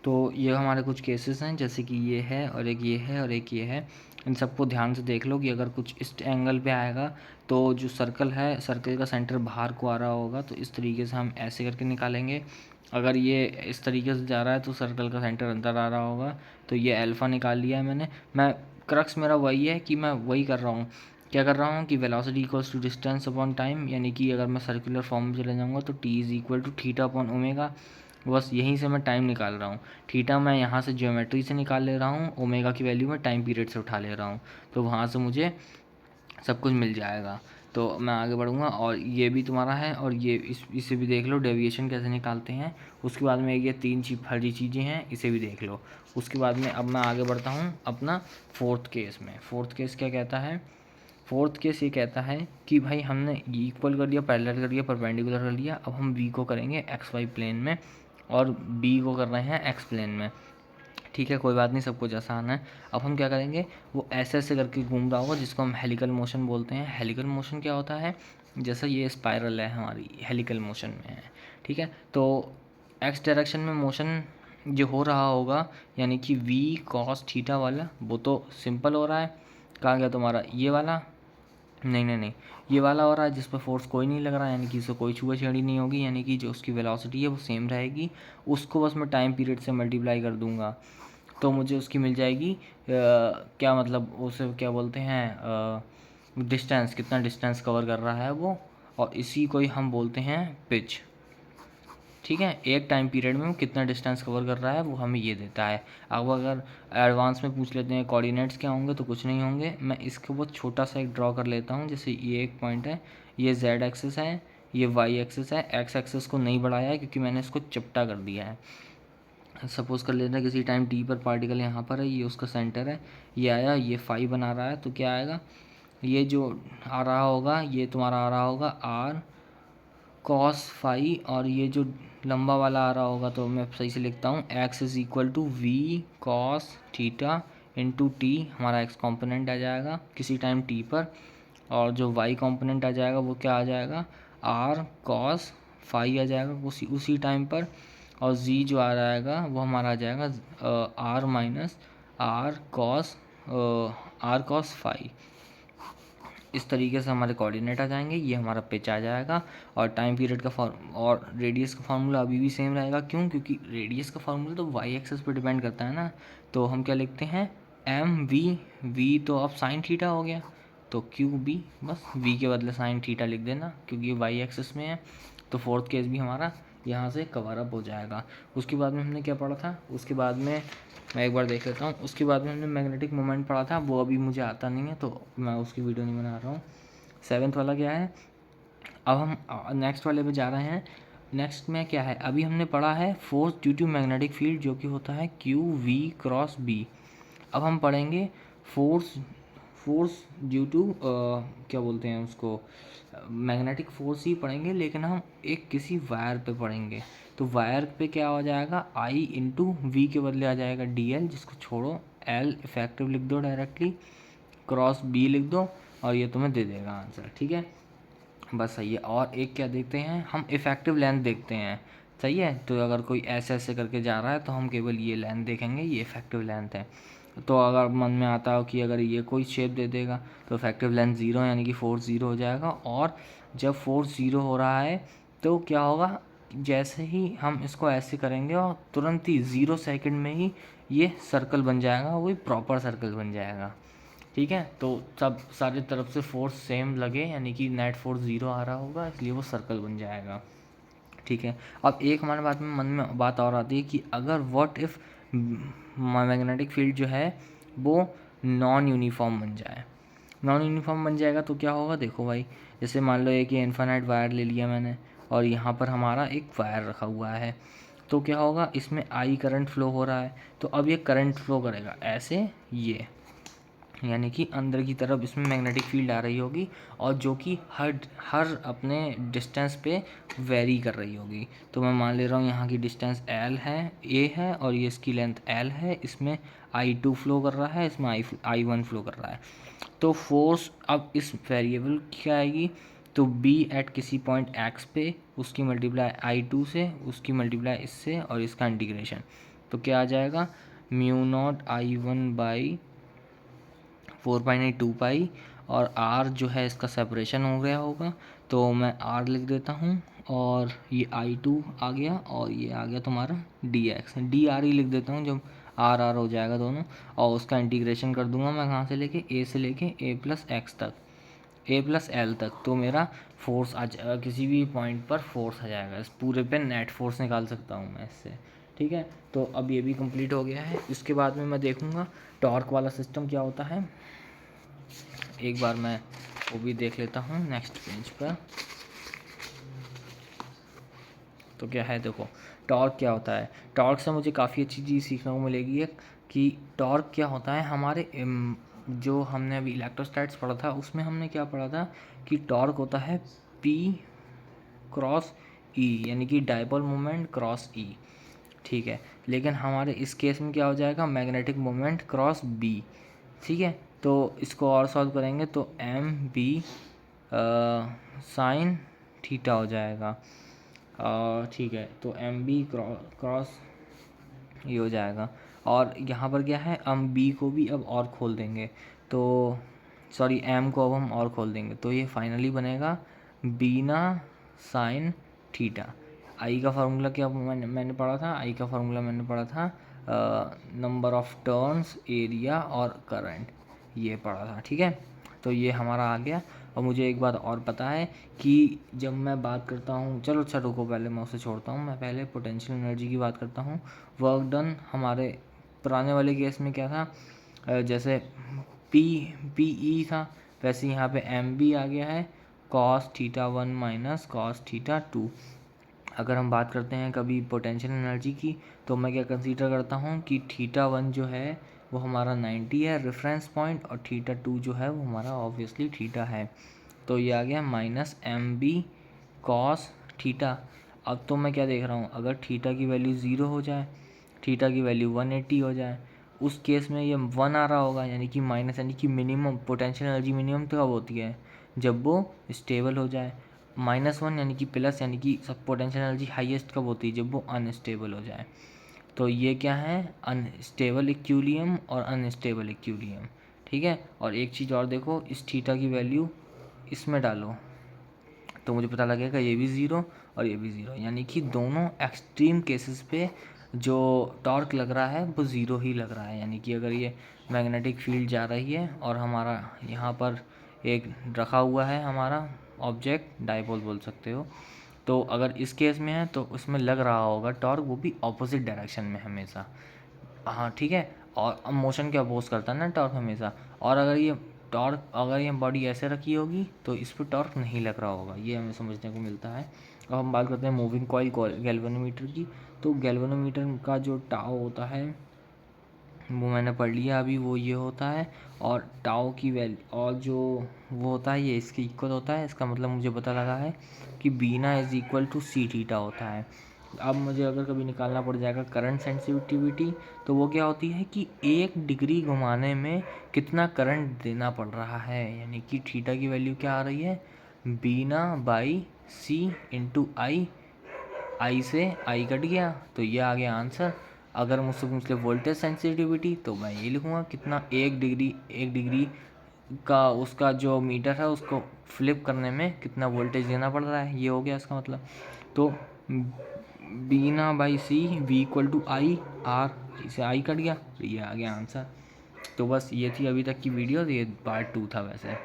तो ये हमारे कुछ केसेस हैं, जैसे कि ये है और एक ये है और एक ये है। इन सबको ध्यान से देख लो कि अगर कुछ इस एंगल पे आएगा तो जो सर्कल है, सर्कल का सेंटर बाहर को आ रहा होगा, तो इस तरीके से हम ऐसे करके निकालेंगे। अगर ये इस तरीके से जा रहा है तो सर्कल का सेंटर अंदर आ रहा होगा। तो ये अल्फ़ा निकाल लिया है मैंने। मैं क्रक्स मेरा वही है कि मैं वही कर रहा हूँ, क्या कर रहा हूँ कि velocity equals to distance upon time, यानी कि अगर मैं सर्कुलर फॉर्म में चले जाऊँगा तो T is equal to theta upon omega. बस यहीं से मैं टाइम निकाल रहा हूँ। थीटा मैं यहाँ से ज्योमेट्री से निकाल ले रहा हूँ, ओमेगा की वैल्यू मैं टाइम पीरियड से उठा ले रहा हूँ, तो वहाँ से मुझे सब कुछ मिल जाएगा। तो मैं आगे बढ़ूँगा और ये भी तुम्हारा है, और ये इसे भी देख लो डेविएशन कैसे निकालते हैं। उसके बाद में ये तीन फर्जी चीज़ें हैं, इसे भी देख लो। उसके बाद में अब मैं आगे बढ़ता हूँ अपना फोर्थ केस में। फोर्थ केस क्या कहता है? फोर्थ केस ये कहता है कि भाई हमने इक्वल कर लिया, पैरेलल कर लिया, परपेंडिकुलर कर लिया, अब हम वी को करेंगे एक्स वाई प्लेन में और बी को कर रहे हैं एक्स प्लेन में। ठीक है, कोई बात नहीं, सब कुछ आसान है। अब हम क्या करेंगे, वो ऐसे ऐसे करके घूम रहा होगा, जिसको हम हेलिकल मोशन बोलते हैं। हेलिकल मोशन क्या होता है? जैसा ये स्पाइरल है हमारी, हेलिकल मोशन में है। ठीक है, तो एक्स डायरेक्शन में मोशन जो हो रहा होगा, यानी कि वी कॉस थीटा वाला, वो तो सिंपल हो रहा है। कहाँ गया तुम्हारा ये वाला? नहीं नहीं नहीं, ये वाला हो रहा है जिस पर फोर्स कोई नहीं लग रहा है, यानी कि इससे कोई छुआछेड़ी नहीं होगी, यानी कि जो उसकी वेलोसिटी है वो सेम रहेगी। उसको बस मैं टाइम पीरियड से मल्टीप्लाई कर दूंगा, तो मुझे उसकी मिल जाएगी क्या मतलब उसे क्या बोलते हैं, डिस्टेंस, कितना डिस्टेंस कवर कर रहा है वो, और इसी को ही हम बोलते हैं पिच। ठीक है, एक टाइम पीरियड में वो कितना डिस्टेंस कवर कर रहा है वो हमें ये देता है। अब अगर एडवांस में पूछ लेते हैं कोऑर्डिनेट्स क्या होंगे, तो कुछ नहीं होंगे। मैं इसको बहुत छोटा सा एक ड्रॉ कर लेता हूँ। जैसे ये एक पॉइंट है, ये जेड एक्सिस है, ये वाई एक्सिस है। एक्स एक्सिस को नहीं बढ़ाया है क्योंकि मैंने इसको चिपटा कर दिया है। सपोज़ कर लेते हैं किसी टाइम टी पर पार्टिकल यहाँ पर है, ये उसका सेंटर है, ये आया, ये फाई बना रहा है, तो क्या आएगा, ये जो आ रहा होगा ये तुम्हारा आ रहा होगा आर कॉस फाई, और ये जो लंबा वाला आ रहा होगा, तो मैं सही से लिखता हूँ, X is equal to V cos theta into T, हमारा एक्स कॉम्पोनेंट आ जाएगा किसी टाइम टी पर, और जो वाई कॉम्पोनेंट आ जाएगा वो क्या आ जाएगा, आर कॉस फाई आ जाएगा उसी उसी टाइम पर, और जी जो आ रहेगा वो हमारा आ जाएगा R minus R cos phi. इस तरीके से हमारे कोऑर्डिनेट आ जाएंगे, ये हमारा पिच आ जाएगा। और टाइम पीरियड का फॉर्म और रेडियस का फार्मूला अभी भी सेम रहेगा। क्यों? क्योंकि रेडियस का फार्मूला तो वाई एक्सेस पर डिपेंड करता है ना। तो हम क्या लिखते हैं, एम वी तो अब साइन थीटा हो गया, तो क्यू बी, बस वी के बदले साइन थीटा लिख देना क्योंकि ये वाई एक्सेस में है। तो फोर्थ केस भी हमारा यहाँ से कवर अप हो जाएगा। उसके बाद में हमने क्या पढ़ा था, उसके बाद में मैं एक बार देख लेता हूँ। उसके बाद में हमने मैग्नेटिक मोमेंट पढ़ा था, वो अभी मुझे आता नहीं है तो मैं उसकी वीडियो नहीं बना रहा हूँ। सेवन्थ वाला क्या है, अब हम नेक्स्ट वाले पे जा रहे हैं। नेक्स्ट में क्या है, अभी हमने पढ़ा है force due to magnetic field, जो कि होता है क्यू वी क्रॉस बी। अब हम पढ़ेंगे फोर्स फोर्स ड्यू टू क्या बोलते हैं उसको, मैग्नेटिक फोर्स ही पढ़ेंगे, लेकिन हम एक किसी वायर पे पढ़ेंगे। तो वायर पे क्या हो जाएगा, आई इंटू वी के बदले आ जाएगा डी एल, जिसको छोड़ो, एल इफेक्टिव लिख दो डायरेक्टली, क्रॉस बी लिख दो, और ये तुम्हें दे देगा आंसर। ठीक है, बस सही है। और एक क्या देखते हैं, हम इफ़ेक्टिव लेंथ देखते हैं। सही है, तो अगर कोई ऐसे ऐसे करके जा रहा है तो हम केवल ये लेंथ देखेंगे, ये इफ़ेक्टिव लेंथ है। तो अगर मन में आता हो कि अगर ये कोई शेप दे देगा तो इफ़ेक्टिव लेंथ ज़ीरो, यानी कि फोर्स ज़ीरो हो जाएगा। और जब फोर्स ज़ीरो हो रहा है तो क्या होगा, जैसे ही हम इसको ऐसे करेंगे और तुरंत ही 0 सेकंड में ही ये सर्कल बन जाएगा, वही प्रॉपर सर्कल बन जाएगा। ठीक है, तो सब सारी तरफ से फोर्स सेम लगे, यानी कि नेट फोर्स ज़ीरो आ रहा होगा, इसलिए वो सर्कल बन जाएगा। ठीक है, अब एक हमारे बात में मन में बात और आती है कि अगर व्हाट इफ़ मैग्नेटिक फील्ड जो है वो नॉन यूनिफॉर्म बन जाए। नॉन यूनिफॉर्म बन जाएगा तो क्या होगा, देखो भाई, जैसे मान लो एक ये इन्फिनाइट वायर ले लिया मैंने, और यहाँ पर हमारा एक वायर रखा हुआ है, तो क्या होगा, इसमें आई करंट फ्लो हो रहा है, तो अब ये करंट फ्लो करेगा ऐसे, ये यानी कि अंदर की तरफ इसमें मैग्नेटिक फील्ड आ रही होगी, और जो कि हर हर अपने डिस्टेंस पे वेरी कर रही होगी। तो मैं मान ले रहा हूँ यहाँ की डिस्टेंस एल है, ए है, और ये इसकी लेंथ एल है, इसमें आई टू फ्लो कर रहा है, इसमें आई वन फ्लो कर रहा है। तो फोर्स अब इस वेरिएबल की क्या आएगी, तो बी एट किसी पॉइंट एक्स पे, उसकी मल्टीप्लाई आई टू से, उसकी मल्टीप्लाई इससे, और इसका इंटीग्रेशन। तो क्या आ जाएगा, म्यू नॉट I1/4 पाई और r जो है इसका सेपरेशन हो गया होगा, तो मैं r लिख देता हूँ, और ये I2 आ गया और ये आ गया तुम्हारा dx, dr ही लिख देता हूँ जब r हो जाएगा दोनों, और उसका इंटीग्रेशन कर दूंगा मैं कहाँ से लेके, a से लेके a प्लस एक्स तक, a प्लस एल तक। तो मेरा फोर्स आ जाएगा, किसी भी पॉइंट पर फोर्स आ जाएगा, इस पूरे पे नेट फोर्स निकाल सकता हूँ मैं इससे। ठीक है, तो अब ये भी कंप्लीट हो गया है। इसके बाद में मैं देखूँगा टॉर्क वाला सिस्टम क्या होता है, एक बार मैं वो भी देख लेता हूँ नेक्स्ट पेज पर। तो क्या है, देखो टॉर्क क्या होता है। टॉर्क से मुझे काफ़ी अच्छी चीज़ सीखने को मिलेगी एक, कि टॉर्क क्या होता है। हमारे जो हमने अभी इलेक्ट्रोस्टैट्स पढ़ा था उसमें हमने क्या पढ़ा था कि टॉर्क होता है P क्रॉस E, यानी कि डाइपोल मोमेंट क्रॉस E। ठीक है, लेकिन हमारे इस केस में क्या हो जाएगा, मैग्नेटिक मोमेंट क्रॉस B। ठीक है, तो इसको और सॉल्व करेंगे तो MB साइन थीटा हो जाएगा। ठीक है, तो MB क्रॉस ये हो जाएगा। और यहाँ पर क्या है, हम B को भी अब और खोल देंगे, तो सॉरी M को अब हम और खोल देंगे, तो ये फाइनली बनेगा बीना साइन थीटा। आई का फार्मूला क्या मैंने पढ़ा था, आई का फार्मूला मैंने पढ़ा था नंबर ऑफ टर्न्स, एरिया और करंट, ये पढ़ा था। ठीक है, तो ये हमारा आ गया। और मुझे एक बात और पता है कि जब मैं बात करता हूँ, चलो अच्छा रुको, पहले मैं उसे छोड़ता हूँ, मैं पहले पोटेंशियल एनर्जी की बात करता हूँ। वर्क डन हमारे पुराने वाले केस में क्या था, जैसे PE था, वैसे यहाँ पे MB आ गया है, cos θ1 माइनस cos θ2। अगर हम बात करते हैं कभी पोटेंशियल एनर्जी की, तो मैं क्या कंसीडर करता हूँ कि θ1 जो है वो हमारा 90 है रेफरेंस पॉइंट, और θ2 जो है वो हमारा ऑब्वियसली थीटा है। तो ये आ गया माइनस MB cos थीटा। अब तो मैं क्या देख रहा हूँ, अगर थीटा की वैल्यू 0 हो जाए, थीटा की वैल्यू 180 हो जाए, उस केस में ये 1 आ रहा होगा, यानी कि माइनस, यानी कि मिनिमम पोटेंशियल एनर्जी मिनिमम तो कब होती है, जब वो स्टेबल हो जाए। -1 यानी कि प्लस, यानी कि सब पोटेंशियल एनर्जी हाईएस्ट कब होती है, जब वो अनस्टेबल हो जाए। तो ये क्या है, अनस्टेबल इक्विलिब्रियम और अनस्टेबल इक्विलिब्रियम। ठीक है, और एक चीज़ और देखो, इस थीटा की वैल्यू इसमें डालो तो मुझे पता लगेगा ये भी ज़ीरो और ये भी ज़ीरो, यानी कि दोनों एक्सट्रीम केसेस पे जो टॉर्क लग रहा है वो ज़ीरो ही लग रहा है। यानी कि अगर ये मैग्नेटिक फील्ड जा रही है और हमारा यहाँ पर एक रखा हुआ है हमारा ऑब्जेक्ट, डाइपोल बोल सकते हो, तो अगर इस केस में है तो उसमें लग रहा होगा टॉर्क, वो भी ऑपोजिट डायरेक्शन में हमेशा। हाँ ठीक है, और मोशन के अपोज करता है ना टॉर्क हमेशा। और अगर ये बॉडी ऐसे रखी होगी तो इस पर टॉर्क नहीं लग रहा होगा, ये हमें समझने को मिलता है। अब हम बात करते हैं मूविंग कॉइल गैल्वेनोमीटर की। तो गैल्वेनोमीटर का जो टाओ होता है वो मैंने पढ़ लिया अभी, वो ये होता है, और टाओ की वैल्यू और जो वो होता है ये इसके इक्वल होता है। इसका मतलब मुझे पता लगा है कि बीना is equal to C theta होता है। अब मुझे अगर कभी निकालना पड़ जाएगा करंट सेंसिटिविटी, तो वो क्या होती है कि 1 डिग्री घुमाने में कितना करंट देना पड़ रहा है, यानी कि थीटा की वैल्यू क्या आ रही है, बीना बाई सी इंटू आई से आई कट गया, तो ये आ गया आंसर। अगर मुझसे पूछ ले वोल्टेज सेंसिटिविटी, तो मैं ये लिखूँगा कितना, 1 डिग्री का उसका जो मीटर है उसको फ्लिप करने में कितना वोल्टेज देना पड़ रहा है, ये हो गया इसका मतलब। तो बीना by C V equal to I R, इसे आई कट गया, तो ये आ गया आंसर। तो बस ये थी अभी तक की वीडियो, ये पार्ट 2 था वैसे।